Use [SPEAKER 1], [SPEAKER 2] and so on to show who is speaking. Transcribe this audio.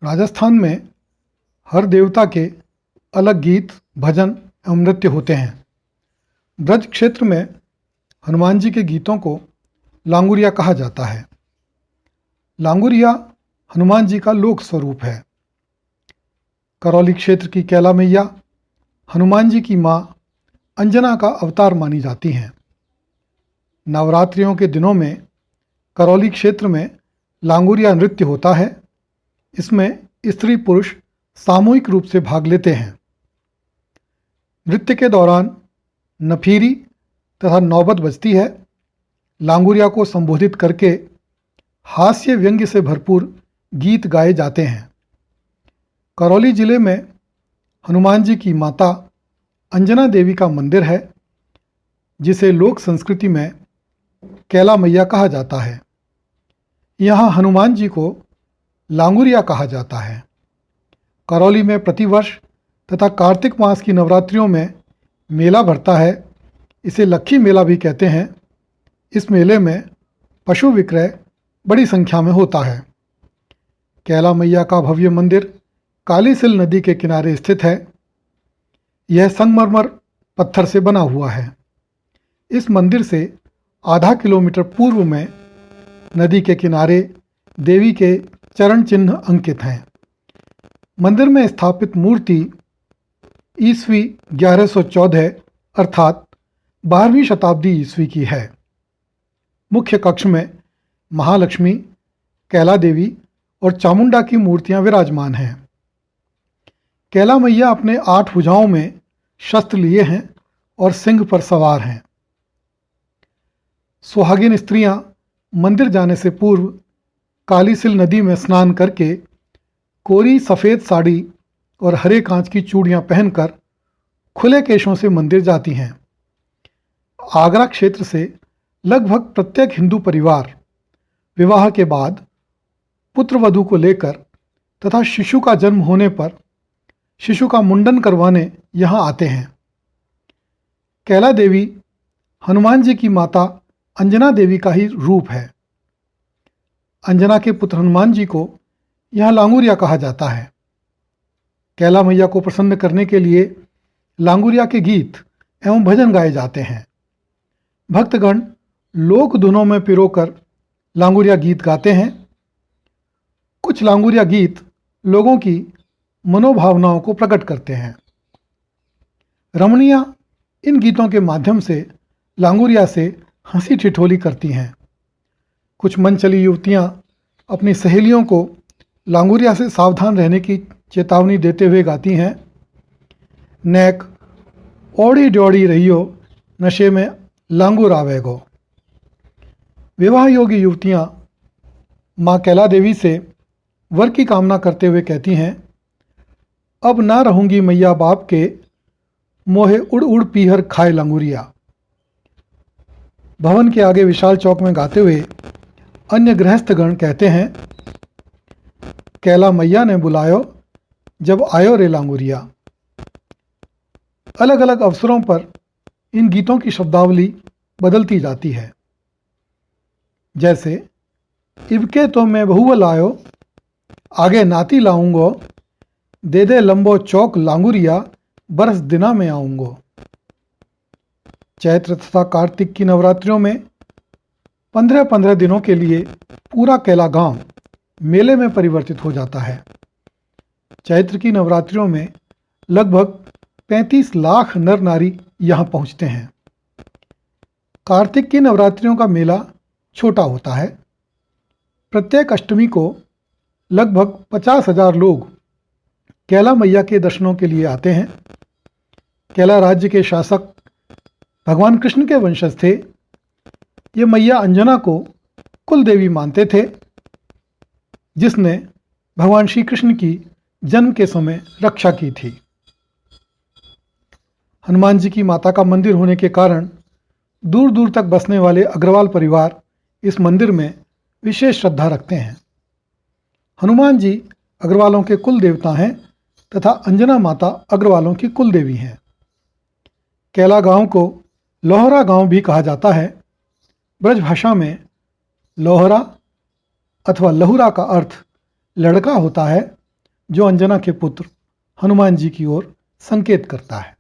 [SPEAKER 1] राजस्थान में हर देवता के अलग गीत, भजन एवं नृत्य होते हैं। ब्रज क्षेत्र में हनुमान जी के गीतों को लांगुरिया कहा जाता है। लांगुरिया हनुमान जी का लोक स्वरूप है। करौली क्षेत्र की कैला मैया हनुमान जी की माँ अंजना का अवतार मानी जाती हैं। नवरात्रियों के दिनों में करौली क्षेत्र में लांगुरिया नृत्य होता है। इसमें स्त्री पुरुष सामूहिक रूप से भाग लेते हैं। नृत्य के दौरान नफीरी तथा नौबत बजती है। लांगुरिया को संबोधित करके हास्य व्यंग्य से भरपूर गीत गाए जाते हैं। करौली जिले में हनुमान जी की माता अंजना देवी का मंदिर है, जिसे लोक संस्कृति में कैला मैया कहा जाता है। यहाँ हनुमान जी को लांगुरिया कहा जाता है। करौली में प्रतिवर्ष तथा कार्तिक मास की नवरात्रियों में मेला भरता है। इसे लक्खी मेला भी कहते हैं। इस मेले में पशु विक्रय बड़ी संख्या में होता है। कैला मैया का भव्य मंदिर कालीसिल नदी के किनारे स्थित है। यह संगमरमर पत्थर से बना हुआ है। इस मंदिर से आधा किलोमीटर पूर्व में नदी के किनारे देवी के चरण चिन्ह अंकित हैं। मंदिर में स्थापित मूर्ति ईस्वी 1114 अर्थात 12वीं शताब्दी ईस्वी की है। मुख्य कक्ष में महालक्ष्मी, कैला देवी और चामुंडा की मूर्तियां विराजमान हैं। कैला मैया अपने 8 भुजाओं में शस्त्र लिए हैं और सिंह पर सवार हैं। सुहागिन स्त्रियां मंदिर जाने से पूर्व कालीसिल नदी में स्नान करके कोरी सफ़ेद साड़ी और हरे कांच की चूड़ियां पहनकर खुले केशों से मंदिर जाती हैं। आगरा क्षेत्र से लगभग प्रत्येक हिंदू परिवार विवाह के बाद पुत्र वधू को लेकर तथा शिशु का जन्म होने पर शिशु का मुंडन करवाने यहाँ आते हैं। कैला देवी हनुमान जी की माता अंजना देवी का ही रूप है। अंजना के पुत्र हनुमान जी को यहाँ लांगुरिया कहा जाता है। कैला मैया को प्रसन्न करने के लिए लांगुरिया के गीत एवं भजन गाए जाते हैं। भक्तगण लोक धुनों में पिरोकर लांगुरिया गीत गाते हैं। कुछ लांगुरिया गीत लोगों की मनोभावनाओं को प्रकट करते हैं। रमणियां इन गीतों के माध्यम से लांगुरिया से हंसी ठिठोली करती हैं। कुछ मन चली युवतियां अपनी सहेलियों को लांगुरिया से सावधान रहने की चेतावनी देते हुए गाती हैं। नेक ओड़ी डोड़ी रहियो नशे में लांगुर आवेगो। विवाह योगी युवतियां माँ कैला देवी से वर की कामना करते हुए कहती हैं, अब ना रहूंगी मैया बाप के, मोहे उड़ उड़ पीहर खाए लांगुरिया। भवन के आगे विशाल चौक में गाते हुए अन्य गृहस्थगण कहते हैं, कैला मैया ने बुलायो जब आयो रे लांगुरिया। अलग अलग अवसरों पर इन गीतों की शब्दावली बदलती जाती है। जैसे इबके तो मैं बहुवल आयो, आगे नाती लाऊंगो, दे दे लंबो चौक लांगुरिया, बरस दिना में आऊंगो। चैत्र तथा कार्तिक की नवरात्रियों में 15-15 दिनों के लिए पूरा कैला गांव मेले में परिवर्तित हो जाता है। चैत्र की नवरात्रियों में लगभग 35 लाख नर नारी यहाँ पहुँचते हैं। कार्तिक की नवरात्रियों का मेला छोटा होता है। प्रत्येक अष्टमी को लगभग 50,000 लोग कैला मैया के दर्शनों के लिए आते हैं। कैला राज्य के शासक भगवान कृष्ण के वंशज थे। ये मैया अंजना को कुल देवी मानते थे, जिसने भगवान श्री कृष्ण की जन्म के समय रक्षा की थी। हनुमान जी की माता का मंदिर होने के कारण दूर दूर तक बसने वाले अग्रवाल परिवार इस मंदिर में विशेष श्रद्धा रखते हैं। हनुमान जी अग्रवालों के कुल देवता हैं तथा अंजना माता अग्रवालों की कुल देवी हैं। कैला गांव को लोहरा गांव भी कहा जाता है। ब्रज भाषा में लोहरा अथवा लहुरा का अर्थ लड़का होता है जो अंजना के पुत्र हनुमान जी की ओर संकेत करता है।